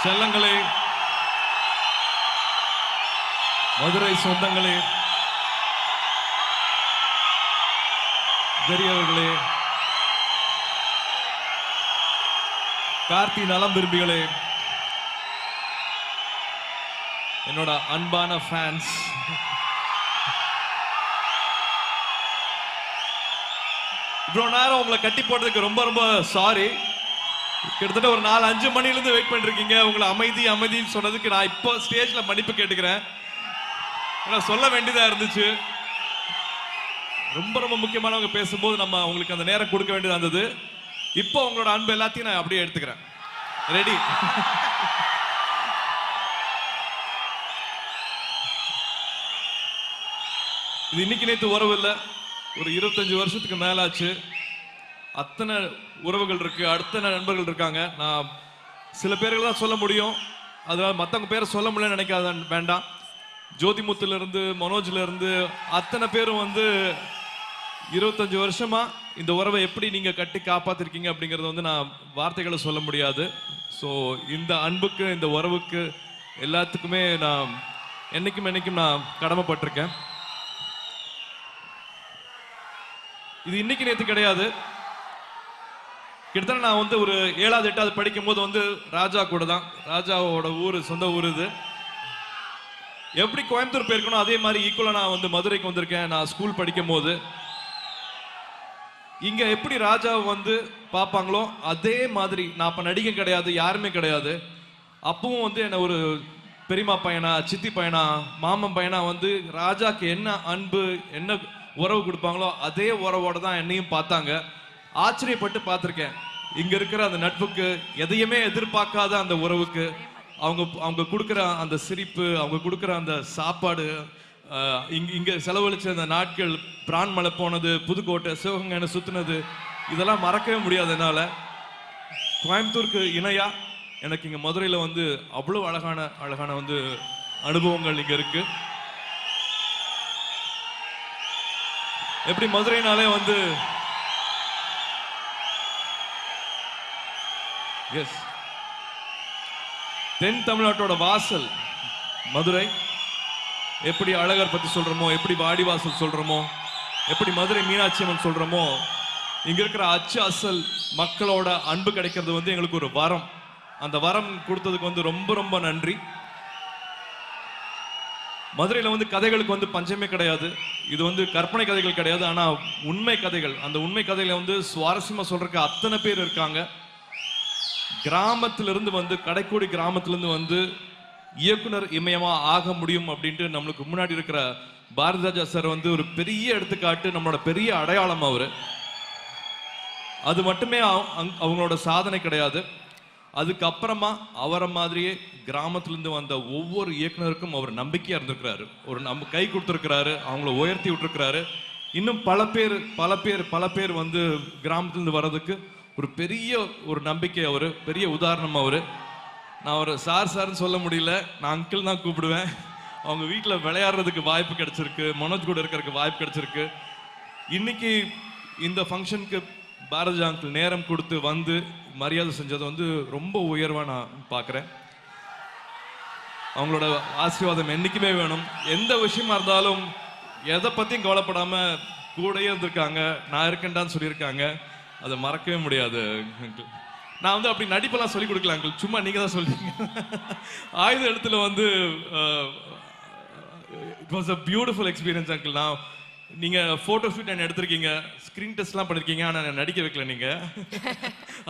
செல்லங்களே, மதுரை சொந்தங்களே, பெரியவர்களே, கார்த்தி நலம் விரும்பிகளே, என்னோட அன்பான ஃபேன்ஸ், இவ்வளவு நேரம் உங்களை கட்டி போட்டதுக்கு ரொம்ப ரொம்ப சாரி. கிட்டத்தட்ட ஒரு 4-5 மணிலிருந்து வெயிட் பண்ணிருக்கீங்க. உங்களை அமைதின்னு சொன்னதுக்கு நான் இப்போ ஸ்டேஜ்ல மன்னிப்பு கேட்டுக்கிறேன். சொல்ல வேண்டியதா இருந்துச்சு. ரொம்ப ரொம்ப முக்கியமானவங்க பேசும்போது நம்ம உங்களுக்கு அந்த நேரம் கொடுக்க வேண்டியதா இருந்தது. இப்போ உங்களோட அன்பு எல்லாத்தையும் நான் அப்படியே எடுத்துக்கிறேன். ரெடி? இது இன்னைக்கு நேற்று உறவு இல்லை, ஒரு 25 வருஷத்துக்கு மேலாச்சு. அத்தனை உறவுகள் இருக்கு, அத்தனை நண்பர்கள் இருக்காங்க. நான் சில பேர்கள் தான் சொல்ல முடியும், அதனால மற்றவங்க பேரை சொல்ல முடியலன்னு நினைக்காத வேண்டாம். ஜோதிமுத்துல இருந்து மனோஜ்ல இருந்து அத்தனை பேரும் வந்து 25 வருஷமா இந்த உறவை எப்படி நீங்க கட்டி காப்பாத்திருக்கீங்க அப்படிங்கறத வந்து நான் வார்த்தைகளை சொல்ல முடியாது. ஸோ இந்த அன்புக்கு, இந்த உறவுக்கு எல்லாத்துக்குமே நான் என்னைக்கும் நான் கடமைப்பட்டிருக்கேன். இது இன்னைக்கு நேற்று கிடையாது. கிட்டத்தட்ட நான் வந்து ஒரு 7வது 8வது படிக்கும் போது வந்து ராஜா கூட தான், ராஜாவோட ஊர், சொந்த ஊர் இது. எப்படி கோயம்புத்தூர் போயிருக்கணும் அதே மாதிரி ஈக்குவலா நான் வந்து மதுரைக்கு வந்திருக்கேன். நான் ஸ்கூல் படிக்கும் போது இங்க எப்படி ராஜாவை வந்து பார்ப்பாங்களோ அதே மாதிரி நான் அப்ப நடிகை கிடையாது, யாருமே கிடையாது. அப்பவும் வந்து என்ன ஒரு பெரியமா பையனா, சித்தி பையனா, மாமன் பையனா வந்து ராஜாக்கு என்ன அன்பு, என்ன உறவு கொடுப்பாங்களோ அதே உறவோட தான் என்னையும் பார்த்தாங்க. ஆச்சரியப்பட்டு பார்த்துருக்கேன். இங்க இருக்கிற அந்த நட்புக்கு, எதையுமே எதிர்பார்க்காத அந்த உறவுக்கு, அவங்க கொடுக்குற அந்த சிரிப்பு, அவங்க கொடுக்குற அந்த சாப்பாடு, இங்க செலவழிச்ச அந்த நாட்கள், பிரான்மலை போனது, புதுக்கோட்டை, சிவகங்கை சுத்தினது, இதெல்லாம் மறக்கவே முடியாது என்னால. கோயம்புத்தூருக்கு இணையா எனக்கு இங்க மதுரையில வந்து அவ்வளவு அழகான வந்து அனுபவங்கள் இங்க இருக்கு. எப்படி மதுரைனாலே வந்து எஸ், தென் தமிழ்நாட்டோட வாசல் மதுரை. எப்படி அழகர் பத்தி சொல்றோமோ, எப்படி வாடிவாசல் சொல்றோமோ, எப்படி மதுரை மீனாட்சி அம்மன் சொல்றோமோ, இங்க இருக்கிற அச்சு அசல் மக்களோட அன்பு கிடைக்கிறது வந்து எங்களுக்கு ஒரு வரம். அந்த வரம் கொடுத்ததுக்கு வந்து ரொம்ப ரொம்ப நன்றி. மதுரையில வந்து கதைகளுக்கு வந்து பஞ்சமே கிடையாது. இது வந்து கற்பனை கதைகள் கிடையாது, ஆனா உண்மை கதைகள். அந்த உண்மை கதையில வந்து சுவாரஸ்யமா சொல்றதுக்கு அத்தனை பேர் இருக்காங்க. கிராமத்திலிருந்து வந்து, கடைக்கோடி கிராமத்திலிருந்து வந்து இயக்குனர் இமயமா ஆக முடியும் அப்படின்ட்டு நம்மளுக்கு முன்னாடி இருக்கிற பாரதி ராஜா சார் வந்து ஒரு பெரிய எடுத்துக்காட்டு, நம்மளோட பெரிய அடையாளம் அவரு. அது மட்டுமே அவங்களோட சாதனை கிடையாது. அதுக்கப்புறமா அவரை மாதிரியே கிராமத்திலிருந்து வந்த ஒவ்வொரு இயக்குனருக்கும் அவர் நம்பிக்கையா இருந்திருக்கிறாரு, ஒரு கை கொடுத்துருக்கிறாரு, அவங்கள உயர்த்தி விட்டுருக்கிறாரு. இன்னும் பல பேர் வந்து கிராமத்திலிருந்து வர்றதுக்கு ஒரு பெரிய ஒரு நம்பிக்கை அவரு, பெரிய உதாரணம் அவரு. நான் ஒரு சார்னு சொல்ல முடியல, நான் அங்கிள் தான் கூப்பிடுவேன். அவங்க வீட்டில் விளையாடுறதுக்கு வாய்ப்பு கிடைச்சிருக்கு, மனோஜ் கூட இருக்கிறதுக்கு வாய்ப்பு கிடைச்சிருக்கு. இன்னைக்கு இந்த ஃபங்க்ஷனுக்கு பாரதி அங்கிள் நேரம் கொடுத்து வந்து மரியாதை செஞ்சது வந்து ரொம்ப உயர்வா நான் பார்க்குறேன். அவங்களோட ஆசீர்வாதம் என்னைக்குமே வேணும். எந்த விஷயமா இருந்தாலும் எதை பற்றியும் கவலைப்படாம கூடயே இருந்திருக்காங்க, நான் இருக்கேன்டான்னு சொல்லியிருக்காங்க. அதை மறக்கவே முடியாது அங்கிள். நான் வந்து அப்படி நடிப்பெல்லாம் சொல்லிக் கொடுக்கல அங்கிள், சும்மா நீங்க தான் சொல்றீங்க. ஆயுத எழுத்துல வந்து it was a beautiful experience uncle. நீங்க போட்டோ ஷூட் என்ன எடுத்திருக்கீங்க, ஸ்கிரீன் டெஸ்ட்லாம் பண்ணிருக்கீங்க, ஆனால் நடிக்க வைக்கல நீங்க.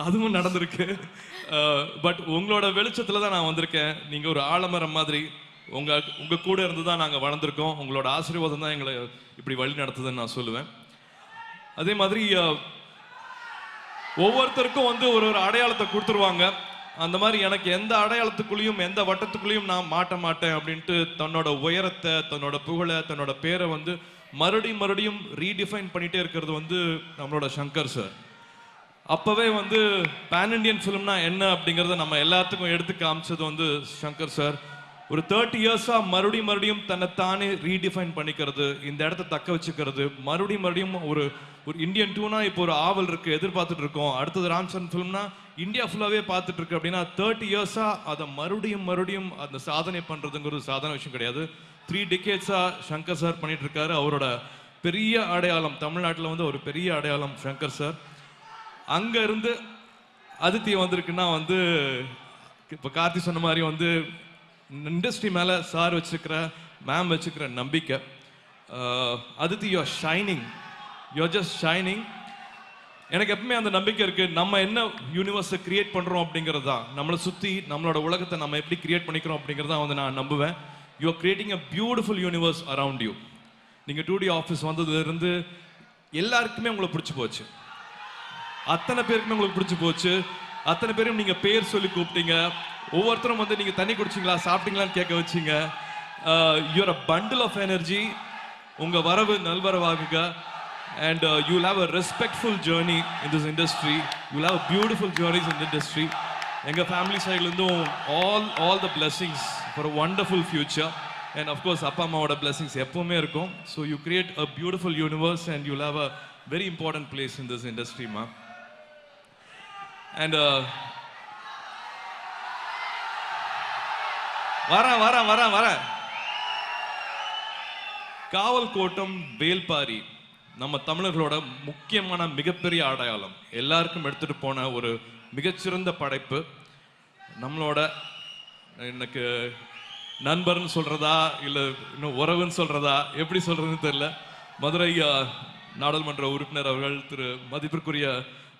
அதுவும் நடந்திருக்கு. பட் உங்களோட வெளிச்சத்துல தான் நான் வந்திருக்கேன். நீங்க ஒரு ஆலமரம் மாதிரி, உங்க கூட இருந்து தான் நாங்கள் வளர்ந்துருக்கோம். உங்களோட ஆசீர்வாதம் தான் எங்களை இப்படி வழி நடத்துதுன்னு நான் சொல்லுவேன். அதே மாதிரி ஒவ்வொருத்தருக்கும் வந்து ஒரு அடையாளத்தை கொடுத்துருவாங்க. அந்த மாதிரி எனக்கு எந்த அடையாளத்துக்குள்ளேயும் எந்த வட்டத்துக்குள்ளேயும் நான் மாட்டேன் அப்படின்ட்டு தன்னோட உயரத்தை, தன்னோட புகழை, தன்னோட பேரை வந்து மறுபடியும் ரீடிஃபைன் பண்ணிட்டே இருக்கிறது வந்து நம்மளோட சங்கர் சார். அப்பவே வந்து பேன் இண்டியன் ஃபிலிம்னா என்ன அப்படிங்கறத நம்ம எல்லாத்துக்கும் எடுத்து காமிச்சது வந்து சங்கர் சார். ஒரு 30 இயர்ஸா மறுபடியும் தன்னைத்தானே ரீடிஃபைன் பண்ணிக்கிறது, இந்த இடத்த தக்க வச்சுக்கிறது, மறுபடியும் ஒரு இந்தியன் 2னா இப்போ ஒரு ஆவல் இருக்கு, எதிர்பார்த்துட்டு இருக்கோம். அடுத்தது ராம்சரண் ஃபிலிம்னா இந்தியா ஃபுல்லாகவே பார்த்துட்டு இருக்கு அப்படின்னா 30 இயர்ஸாக அதை மறுபடியும் அந்த சாதனை பண்ணுறதுங்கிறது சாதாரண விஷயம் கிடையாது. 3 decades-ஆ சங்கர் சார் பண்ணிட்டு இருக்காரு. அவரோட பெரிய அடையாளம் தமிழ்நாட்டில் வந்து ஒரு பெரிய அடையாளம் சங்கர் சார். அங்கே இருந்து அதித்தி வந்திருக்குன்னா வந்து இப்போ கார்த்தி சொன்ன மாதிரி வந்து இண்டஸ்ட்ரி மேலே சார் வச்சுருக்கிற மேம் வச்சுக்கிற நம்பிக்கை. Aditi you are shining, you are just shining. எனக்கு எப்பவுமே அந்த நம்பிக்கை இருக்கு, நம்ம என்ன யூனிவர்ஸை கிரியேட் பண்றோம் அப்படிங்கிறது தான், நம்மளை சுத்தி நம்மளோட உலகத்தை நம்ம எப்படி கிரியேட் பண்ணிக்கிறோம் அப்படிங்கிறத வந்து நான் நம்புவேன். You are creating a beautiful universe around you. நீங்க 2D ஆஃபீஸ் வந்ததுல இருந்து எல்லாருக்குமே உங்களை பிடிச்சி போச்சு, அத்தனை பேருக்குமே உங்களுக்கு பிடிச்சி போச்சு. அத்தனை பேரும் நீங்க பேர் சொல்லி கூப்பிட்டீங்க. ஒவ்வொருத்தரும் வந்து நீங்க தண்ணி குடிச்சிங்களா சாப்பிட்டீங்களான்னு கேட்க வச்சிங்க. You are a bundle of energy. உங்க வரவு நல்வரவாகுக. And you'll have a respectful journey in this industry. You'll have a beautiful journeys in the industry. Enga family side lindum all the blessings for a wonderful future. And of course appa amma oda blessings eppovume irukum. So you create a beautiful universe and you'll have a very important place in this industry, ma. And vara காவல் கோட்டம் வேல்பாரி நம்ம தமிழர்களோட முக்கியமான மிகப்பெரிய அடையாளம். எல்லாருக்கும் எடுத்துட்டு போன ஒரு மிகச்சிறந்த படைப்பு. நம்மளோட எனக்கு நண்பர்னு சொல்றதா இல்லை இன்னும் உறவுன்னு சொல்றதா எப்படி சொல்றதுன்னு தெரியல. மதுரை நாடாளுமன்ற உறுப்பினர் அவர்கள் திரு மதிப்பிற்குரிய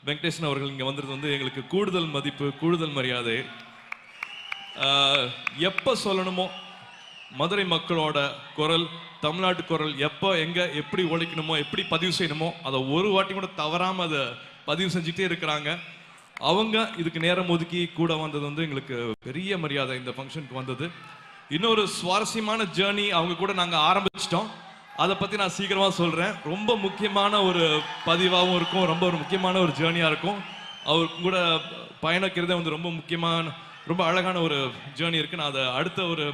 வெங்கடேசன் அவர்கள் இங்கே வந்தது வந்து எங்களுக்கு கூடுதல் மதிப்பு, கூடுதல் மரியாதை. எப்போ சொல்லணுமோ மதுரை மக்களோட குரல், தமிழ்நாட்டு குரல் எப்போ எங்கே எப்படி ஒழிக்கணுமோ எப்படி பதிவு செய்யணுமோ அதை ஒரு வாட்டி கூட தவறாமல் அதை பதிவு செஞ்சுட்டே இருக்கிறாங்க. அவங்க இதுக்கு நேரம் ஒதுக்கி கூட வந்தது வந்து எங்களுக்கு பெரிய மரியாதை. இந்த ஃபங்க்ஷனுக்கு வந்தது இன்னொரு சுவாரஸ்யமான ஜேர்னி அவங்க கூட நாங்கள் ஆரம்பிச்சிட்டோம். அதை பற்றி நான் சீக்கிரமாக சொல்கிறேன். ரொம்ப முக்கியமான ஒரு பதிவாகவும் இருக்கும், ரொம்ப ஒரு முக்கியமான ஒரு ஜேர்னியாக இருக்கும். அவர் கூட பயணிக்கிறதே வந்து ரொம்ப முக்கியமான ரொம்ப அழகான ஒரு ஜேர்னி இருக்குது. நான் அதை அடுத்த ஒரு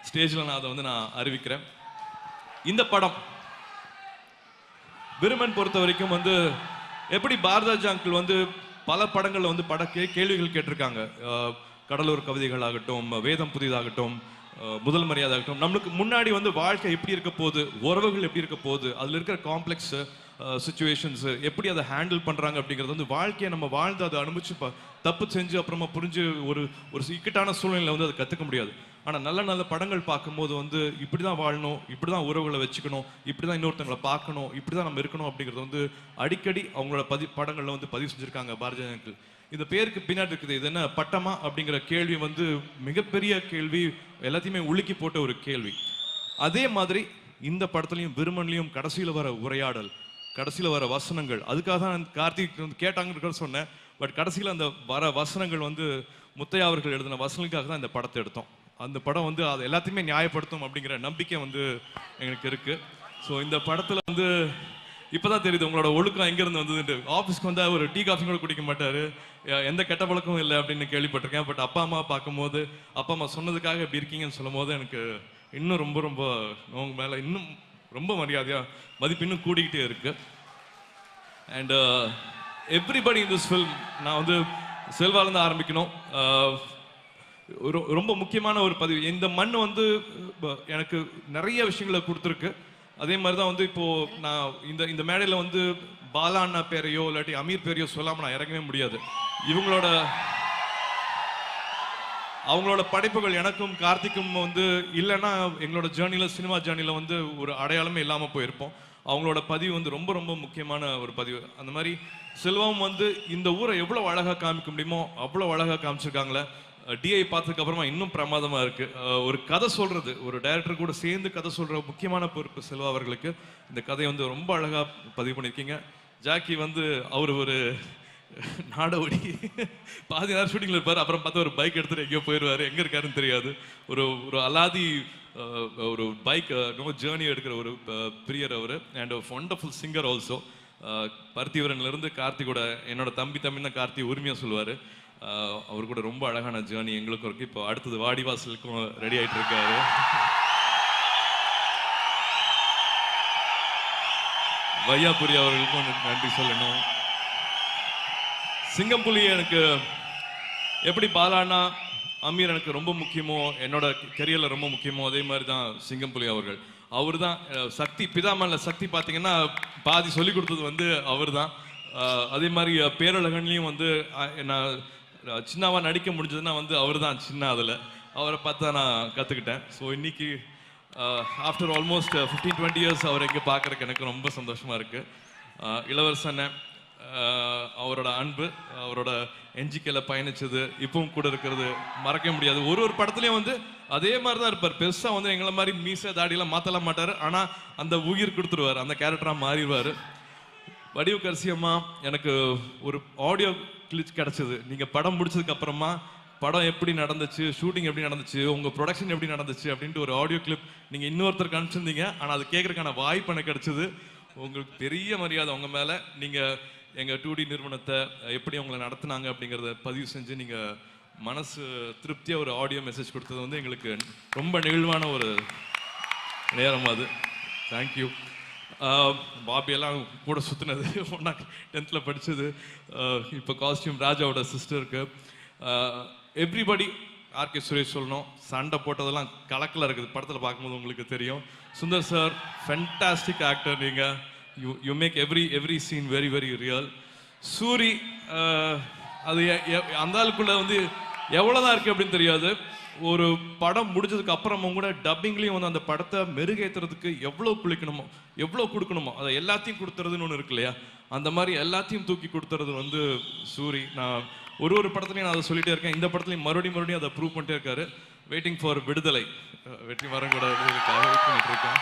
ஸ்டேஜில் நான் அதை வந்து நான் அறிவிக்கிறேன். இந்த படம் விருமன் பொறுத்த வரைக்கும் வந்து எப்படி பாரதிராஜா அங்கிள் வந்து பல படங்களில் வந்து கேள்விகள் கேட்டிருக்காங்க. கடலூர் கவிதைகள் ஆகட்டும், வேதம் புதிதாகட்டும், முதல் மரியாதை ஆகட்டும், நம்மளுக்கு முன்னாடி வந்து வாழ்க்கை எப்படி இருக்க போகுது, உறவுகள் எப்படி இருக்க போகுது, அதில் இருக்கிற காம்ப்ளெக்ஸ் சுச்சுவேஷன்ஸ் எப்படி அதை ஹேண்டில் பண்ணுறாங்க அப்படிங்கிறது வந்து வாழ்க்கையை நம்ம வாழ்ந்து அதை அனுபவிச்சு தப்பு செஞ்சு அப்புறமா புரிஞ்சு ஒரு ஒரு இக்கட்டான சூழ்நிலையில் வந்து அதை கற்றுக்க முடியாது. ஆனால் நல்ல நல்ல படங்கள் பார்க்கும்போது வந்து இப்படி தான் வாழணும், இப்படி தான் உறவுகளை வச்சுக்கணும், இப்படி தான் இன்னொருத்தங்களை பார்க்கணும், இப்படி தான் நம்ம இருக்கணும் அப்படிங்கிறது வந்து அடிக்கடி அவங்களோட படங்களில் வந்து பதிவு செஞ்சுருக்காங்க பாரதிராஜா அங்கிள். இந்த பேருக்கு பின்னாடி இருக்குது இது என்ன பட்டமா அப்படிங்கிற கேள்வி வந்து மிகப்பெரிய கேள்வி, எல்லாத்தையுமே உலுக்கி போட்ட ஒரு கேள்வி. அதே மாதிரி இந்த படத்துலையும் விருமன்லையும் கடைசியில் வர உரையாடல், கடைசியில் வர வசனங்கள், அதுக்காக தான் கார்த்திக் வந்து கேட்டாங்கன்னு சொன்னேன். பட் கடைசியில் அந்த வர வசனங்கள் வந்து முத்தையா அவர்கள் எழுதின வசனங்களுக்காக தான் இந்த படத்தை எடுத்தோம். அந்த படம் வந்து அது எல்லாத்தையுமே நியாயப்படுத்தும் அப்படிங்கிற நம்பிக்கை வந்து எங்களுக்கு இருக்குது. ஸோ இந்த படத்தில் வந்து இப்போ தான் தெரியுது உங்களோட ஒழுக்கம் எங்கேருந்து வந்ததுன்ட்டு. ஆஃபீஸ்க்கு வந்தால் ஒரு டீ காஃபி கூட குடிக்க மாட்டார், எந்த கெட்ட பழக்கமும் இல்லை அப்படின்னு கேள்விப்பட்டிருக்கேன். பட் அப்பா அம்மா பார்க்கும்போது, அப்பா அம்மா சொன்னதுக்காக இப்படி இருக்கீங்கன்னு சொல்லும் போது எனக்கு இன்னும் ரொம்ப ரொம்ப உங்க மேலே இன்னும் ரொம்ப மரியாதையாக மதிப்பு இன்னும் கூடிக்கிட்டே இருக்கு. And everybody in this film, நான் வந்து செல்வாலேருந்து ஆரம்பிக்கணும். ரொம்ப முக்கியமான ஒரு பதிவு. இந்த மண் வந்து எனக்கு நிறைய விஷயங்களை கொடுத்துருக்கு. அதே மாதிரி தான் வந்து இப்போது நான் இந்த மேடையில் வந்து பாலா அண்ணா பேரையோ இல்லாட்டி அமீர் பேரையோ சொல்லாமல் நான் இறங்கவே முடியாது. அவங்களோட படைப்புகள் எனக்கும் கார்த்திக்கும் வந்து இல்லைன்னா எங்களோட ஜேர்னியில், சினிமா ஜேர்னியில் வந்து ஒரு அடையாளமே இல்லாமல் போயிருப்போம். அவங்களோட பதிவு வந்து ரொம்ப ரொம்ப முக்கியமான ஒரு பதிவு. அந்த மாதிரி செல்வம் வந்து இந்த ஊரை எவ்வளோ அழகாக காமிக்க முடியுமோ அவ்வளோ அழகாக காமிச்சிருக்காங்களே. டிஐ பார்த்ததுக்கு அப்புறமா இன்னும் பிரமாதமாக இருக்குது. ஒரு கதை சொல்கிறது, ஒரு டைரக்டர் கூட சேர்ந்து கதை சொல்கிற முக்கியமான பொறுப்பு செல்வா அவர்களுக்கு. இந்த கதையை வந்து ரொம்ப அழகாக பதிவு பண்ணியிருக்கீங்க. ஜாக்கி வந்து அவர் ஒரு நாடோடி, பாதி நேரம் ஷூட்டிங்கில் இருப்பார், அப்புறம் பார்த்தா ஒரு பைக் எடுத்துகிட்டு எங்கேயோ போயிடுவார், எங்கே இருக்காருன்னு தெரியாது. ஒரு அலாதி ஒரு பைக் ரொம்ப ஜேர்னி எடுக்கிற ஒரு பிரியர் அவர். And wonderful singer also. பருத்திவரன்லேருந்து கார்த்திகோட என்னோட தம்பின்னு தான் கார்த்தி உரிமையாக சொல்லுவார். அவர் கூட ரொம்ப அழகான ஜேர்னி எங்களுக்கும் இருக்குது. இப்போ அடுத்தது வாடிவாசலுக்கும் ரெடி ஆகிட்டு இருக்காரு. வையாபுரி அவர்களுக்கும் நன்றி சொல்லணும். சிங்கம்புலி எனக்கு எப்படி பாலானா அமீர் எனக்கு ரொம்ப முக்கியமோ, என்னோட கெரியரில் ரொம்ப முக்கியமோ, அதே மாதிரி தான் சிங்கம்புலி அவர்கள். அவர் தான் சக்தி பிதாமல்ல சக்தி பார்த்தீங்கன்னா பாதி சொல்லி கொடுத்தது வந்து அவர் தான். அதே மாதிரி பேரழகன்லையும் வந்து நான் சின்னவா நடிக்க முடிஞ்சதுன்னா வந்து அவர் தான் சின்ன. அதில் அவரை பார்த்து தான் நான் கற்றுக்கிட்டேன். ஸோ இன்னைக்கு ஆஃப்டர் ஆல்மோஸ்ட் 15-20 இயர்ஸ் அவர் எங்கே பார்க்குறக்கு எனக்கு ரொம்ப சந்தோஷமாக இருக்குது. இளவரசனை அவரோட அன்பு, அவரோட என்ஜிக்கையில் பயணிச்சது, இப்பவும் கூட இருக்கிறது மறக்க முடியாது. ஒரு படத்துலையும் வந்து அதே மாதிரி தான் இருப்பார். பெருசாக வந்து எங்களை மாதிரி மீசை தாடியெல்லாம் மாற்றலாம் மாட்டார். ஆனால் அந்த உயிர் கொடுத்துருவார், அந்த கேரக்டராக மாறிடுவார். வடிவு கரிசியம்மா எனக்கு ஒரு ஆடியோ கிளிச் கிடச்சிது. நீங்கள் படம் முடிச்சதுக்கு அப்புறமா படம் எப்படி நடந்துச்சு, ஷூட்டிங் எப்படி நடந்துச்சு, உங்கள் ப்ரொடக்ஷன் எப்படி நடந்துச்சு அப்படின்ட்டு ஒரு ஆடியோ கிளிப் நீங்கள் இன்னொருத்தருக்கு அனுப்பிச்சிருந்தீங்க. ஆனால் அது கேட்குறதுக்கான வாய்ப்பு எனக்கு கிடச்சிது. உங்களுக்கு பெரிய மரியாதை உங்கள் மேலே. நீங்கள் எங்கள் 2D நிறுவனத்தை எப்படி அவங்களை நடத்துனாங்க அப்படிங்கிறத பதிவு செஞ்சு நீங்கள் மனசு திருப்தியாக ஒரு ஆடியோ மெசேஜ் கொடுத்தது வந்து எங்களுக்கு ரொம்ப நெகிழ்வான ஒரு நேரம் அது. தேங்க்யூ. பாபியெல்லாம் கூட சுற்றினது, ஒன்றா 10th படித்தது. இப்போ காஸ்டியூம் ராஜாவோட சிஸ்டருக்கு. எவ்ரிபடி ஆர்கே சுரேஷ் சொல்லணும், சண்டை போட்டதெல்லாம் கலக்கில் இருக்குது, படத்தில் பார்க்கும்போது உங்களுக்கு தெரியும். Sundar sir fantastic actor. நீங்கள் you make every scene very very real. Soori அது அந்த ஆளுக்குள்ள வந்து எவ்வளோதான் இருக்குது அப்படின்னு தெரியாது. ஒரு படம் முடிஞ்சதுக்கு அப்புறமும் கூட டப்பிங்லேயும் வந்து அந்த படத்தை மெருகேற்றுறதுக்கு எவ்வளோ குளிக்கணுமோ, எவ்வளோ கொடுக்கணுமோ, அதை எல்லாத்தையும் கொடுத்துறதுன்னு ஒன்று இருக்கு இல்லையா, அந்த மாதிரி எல்லாத்தையும் தூக்கி கொடுத்துறது வந்து சூரி. நான் ஒரு படத்துலையும் நான் அதை சொல்லிட்டே இருக்கேன். இந்த படத்துலையும் மறுபடியும் அதை ப்ரூவ் பண்ணிட்டே இருக்காரு. வெயிட்டிங் ஃபார் விடுதலை, வெற்றி வரம் கூட வெயிட் பண்ணிட்டு இருக்கேன்.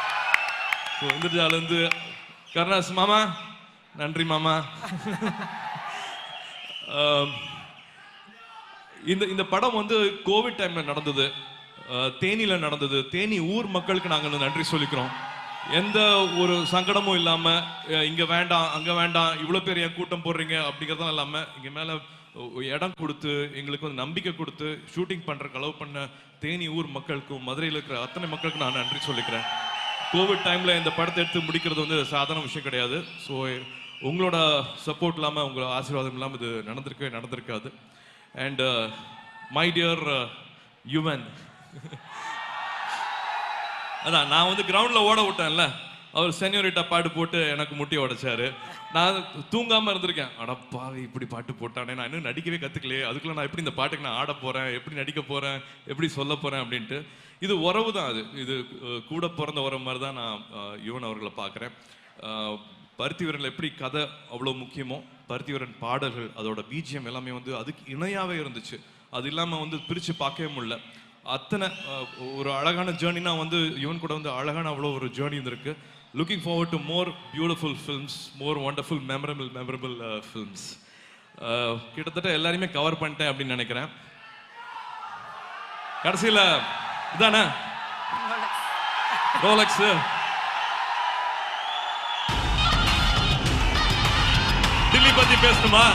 ஸோ இந்திரஜாலேருந்து கருணாஸ் மாமா, நன்றி மாமா. இந்த படம் வந்து கோவிட் டைம்ல நடந்தது, தேனியில நடந்தது. தேனி ஊர் மக்களுக்கு நாங்கள் நன்றி சொல்லிக்கிறோம். எந்த ஒரு சங்கடமும் இல்லாம, இங்க வேண்டாம் அங்க வேண்டாம், இவ்வளவு பேர் என் கூட்டம் போடுறீங்க அப்படிங்கறதும் இல்லாம இங்க மேல இடம் கொடுத்து எங்களுக்கு வந்து நம்பிக்கை கொடுத்து ஷூட்டிங் பண்றதுக்கு அலோவ் பண்ண தேனி ஊர் மக்களுக்கும் மதுரையில் இருக்கிற அத்தனை மக்களுக்கும் நான் நன்றி சொல்லிக்கிறேன். கோவிட் டைம்ல இந்த படத்தை எடுத்து முடிக்கிறது வந்து சாதாரண விஷயம் கிடையாது. ஸோ உங்களோட சப்போர்ட் இல்லாமல், உங்களோட ஆசீர்வாதம் இல்லாமல் இது நடந்திருக்காது. அண்ட் மை டியர் யுவன், அதான் நான் வந்து கிரவுண்டில் ஓட விட்டேன்ல, அவர் சென்யூரிட்டா பாட்டு போட்டு எனக்கு முட்டி உடைச்சாரு. நான் தூங்காமல் இருந்திருக்கேன். அடப்பா இப்படி பாட்டு போட்டானே, நான் இன்னும் நடிக்கவே கற்றுக்கலையே, அதுக்குள்ள நான் எப்படி இந்த பாட்டுக்கு நான் ஆட போகிறேன், எப்படி நடிக்க போகிறேன், எப்படி சொல்ல போகிறேன் அப்படின்ட்டு. இது உறவு தான், இது கூட பிறந்த உறவு மாதிரி தான் நான் யுவன் அவர்களை பார்க்குறேன். பருத்தி வீரனில் எப்படி கதை அவ்வளோ முக்கியமோ, பருத்தி வீரன் பாடல்கள், அதோட பிஜிஎம் எல்லாமே வந்து அதுக்கு இணையாகவே இருந்துச்சு. அது இல்லாமல் வந்து பிரித்து பார்க்கவே முடியல. அத்தனை ஒரு அழகான ஜேர்னினா வந்து யுவன் கூட வந்து அழகான அவ்வளோ ஒரு ஜேர்னி இருந்திருக்கு. Looking forward to more beautiful films, more wonderful memorable films. கிட்டத்தட்ட எல்லாரையுமே கவர் பண்ணிட்டேன் அப்படின்னு நினைக்கிறேன். கடைசியில் இதானே ரோலெக்ஸ். டில்லி பத்தி பேசணுமா?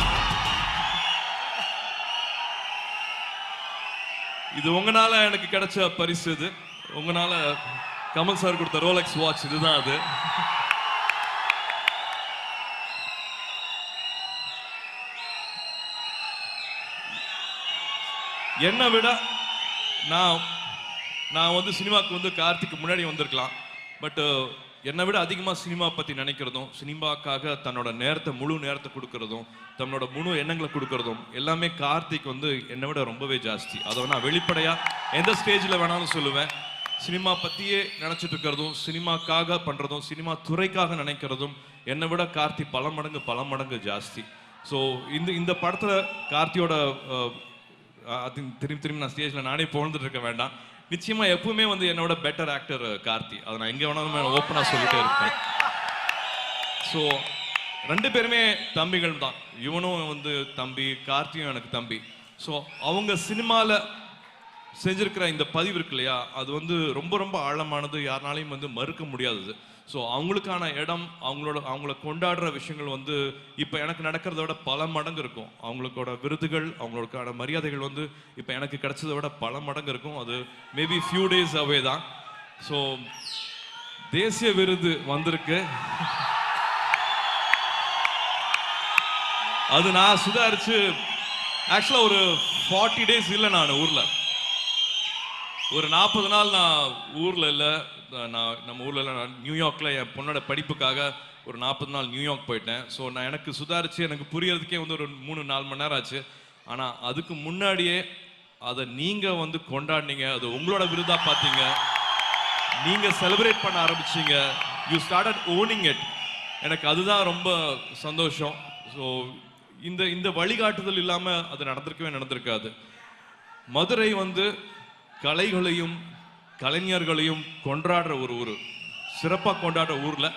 இது உங்களால எனக்கு கிடைச்ச பரிசு. இது உங்களால கமல் சார் கொடுத்த ரோலெக்ஸ் வாட்ச். இதுதான் அது. என்னை விட நான் வந்து சினிமாவுக்கு வந்து கார்த்திக்கு முன்னாடி வந்திருக்கலாம். பட் என்னை விட அதிகமாக சினிமா பற்றி நினைக்கிறதும், சினிமாக்காக தன்னோட முழு நேரத்தை கொடுக்கறதும், தன்னோட முழு எண்ணங்களை கொடுக்கறதும் எல்லாமே கார்த்திக் வந்து என்னை விட ரொம்பவே ஜாஸ்தி. அதை நான் வெளிப்படையாக எந்த ஸ்டேஜில் வேணாலும் சொல்லுவேன். சினிமா பற்றியே நினச்சிட்டு இருக்கிறதும், சினிமாக்காக பண்ணுறதும், சினிமா துறைக்காக நினைக்கிறதும் என்னை விட கார்த்தி பல மடங்கு ஜாஸ்தி. ஸோ இந்த படத்தில் கார்த்தியோட திரும்பி நான் ஸ்டேஜில் நானே புகழ்ந்துட்டு இருக்க வேண்டாம். நிச்சயமா எப்பவுமே வந்து என்னோட பெட்டர் ஆக்டர் கார்த்தி. அதை நான் எங்க வேணாலும் ஓப்பனா சொல்லிட்டே இருப்பேன். ஸோ 2 பேருமே தம்பிகள் தான். இவனும் வந்து தம்பி, கார்த்தியும் எனக்கு தம்பி. ஸோ அவங்க சினிமாவில் செஞ்சிருக்கிற இந்த பதிவு இருக்கு இல்லையா, அது வந்து ரொம்ப ஆழமானது, யாருனாலையும் வந்து மறுக்க முடியாதது. ஸோ அவங்களுக்கான இடம், அவங்கள கொண்டாடுற விஷயங்கள் வந்து இப்போ எனக்கு நடக்கிறத விட பல மடங்கு இருக்கும். அவங்களுக்கோட விருதுகள், அவங்களுக்கான மரியாதைகள் வந்து இப்போ எனக்கு கிடைச்சதை விட பல மடங்கு இருக்கும். அது மேபி ஃபியூ டேஸ் அவே தான். ஸோ தேசிய விருது வந்திருக்கு. அது நான் சுதாரிச்சு ஆக்சுவலா ஒரு 40 டேஸ் இல்லை நான் ஊர்ல. ஒரு 40 நாள் நான் ஊர்ல இல்லை. நான் நம்ம ஊர்ல இல்லை, நான் நியூயார்க்ல என் பொண்ணோட படிப்புக்காக ஒரு 40 நாள் நியூயார்க் போயிட்டேன். ஸோ நான் எனக்கு சுதாரிச்சு எனக்கு புரியறதுக்கே வந்து ஒரு 3-4 மணி நேரம் ஆச்சு. ஆனால் அதுக்கு முன்னாடியே அதை நீங்க வந்து கொண்டாடினீங்க, அது உங்களோட விருதா பார்த்தீங்க, நீங்க செலிப்ரேட் பண்ண ஆரம்பிச்சீங்க, யூ ஸ்டார்டட் ஓனிங் இட். எனக்கு அதுதான் ரொம்ப சந்தோஷம். ஸோ இந்த இந்த வழிகாட்டுதல் இல்லாமல் அது நடந்திருக்காது. மதுரை வந்து கலைகளையும் கலைஞர்களையும் கொண்டாடுற ஒரு ஊர், சிறப்பாக கொண்டாடுற ஊரில்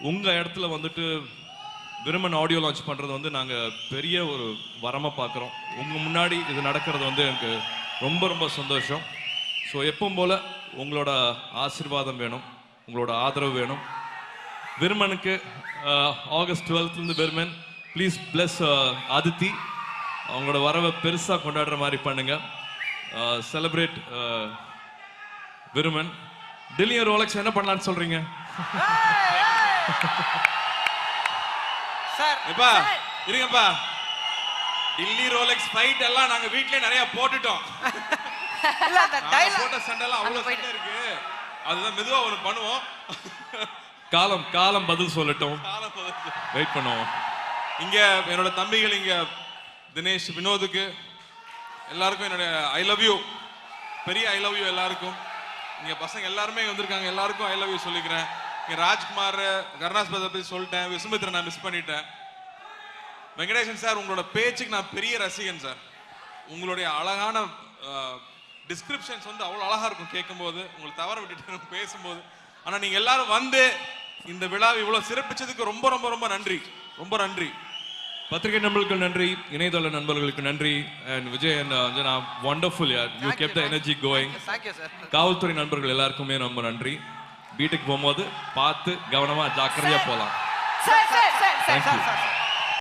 உங்கள் இடத்துல வந்துட்டு விருமன் ஆடியோ லான்ச் பண்ணுறது வந்து நாங்கள் பெரிய ஒரு வரமாக பார்க்குறோம். உங்கள் முன்னாடி இது நடக்கிறது வந்து எனக்கு ரொம்ப ரொம்ப சந்தோஷம். ஸோ எப்பவும் போல் உங்களோட ஆசீர்வாதம் வேணும், உங்களோட ஆதரவு வேணும். விருமனுக்கு August 12th Viruman please plus Aditi. அவங்களோட வரவை பெருசாக கொண்டாடுற மாதிரி பண்ணுங்க. செலிப்ரேட் விருமன். டெல்லியும் ரோலக்ஸ் என்ன பண்ணலான்னு சொல்றீங்க? சார் இப்பா இருங்கப்பா, டில்லி ரோலெக்ஸ் ஃபைட் எல்லாம் நாங்க வீட்லயே நிறைய போட்டுட்டோம். இல்ல அந்த டயலாக் போட்ட சண்டை எல்லாம் அவ்வளவு சண்டை இருக்கு, அதுதான் மெதுவா ஒன்னு பண்ணுவோம். காலம் பதில் சொல்லட்டும், வெயிட் பண்ணுவோம். இங்க என்னோட தம்பிகள், இங்க தினேஷ், வினோதுக்கு எல்லாருக்கும் என்னோட ஐ லவ் யூ, பெரிய ஐ லவ் யூ எல்லாருக்கும். இங்க பசங்க எல்லாருமே வந்திருக்காங்க, எல்லாருக்கும் ஐ லவ் யூ சொல்லிக்கிறேன். இங்க ராஜ்குமார், கருணாஸ் பத்தி சொல்லிட்டேன், விசுமித்ரா நான் மிஸ் பண்ணிட்டேன். வெங்கடேசன் சார், உங்களோட பேச்சுக்கு நான் பெரிய ரசிகன் சார். உங்களுடைய அழகான டிஸ்கிரிப்ஷன்ஸ் வந்து அவ்வளோ அழகா இருக்கும் கேட்கும்போது, உங்களுக்கு தவற விட்டுட்டு பேசும்போது. ஆனா நீங்க எல்லாரும் வந்து இந்த விழாவை இவ்வளவு சிறப்பிச்சதுக்கு ரொம்ப ரொம்ப ரொம்ப நன்றி, ரொம்ப நன்றி. பத்திரிகை நண்பர்களுக்கு நன்றி, இணையதள நண்பர்களுக்கு நன்றி. And Vijay and Anjana, wonderful யார், you kept the energy going. காவல்துறை நண்பர்கள் எல்லாருக்குமே ரொம்ப நன்றி. வீட்டுக்கு போகும்போது பார்த்து கவனமா ஜாக்கிரதையா போலாம்.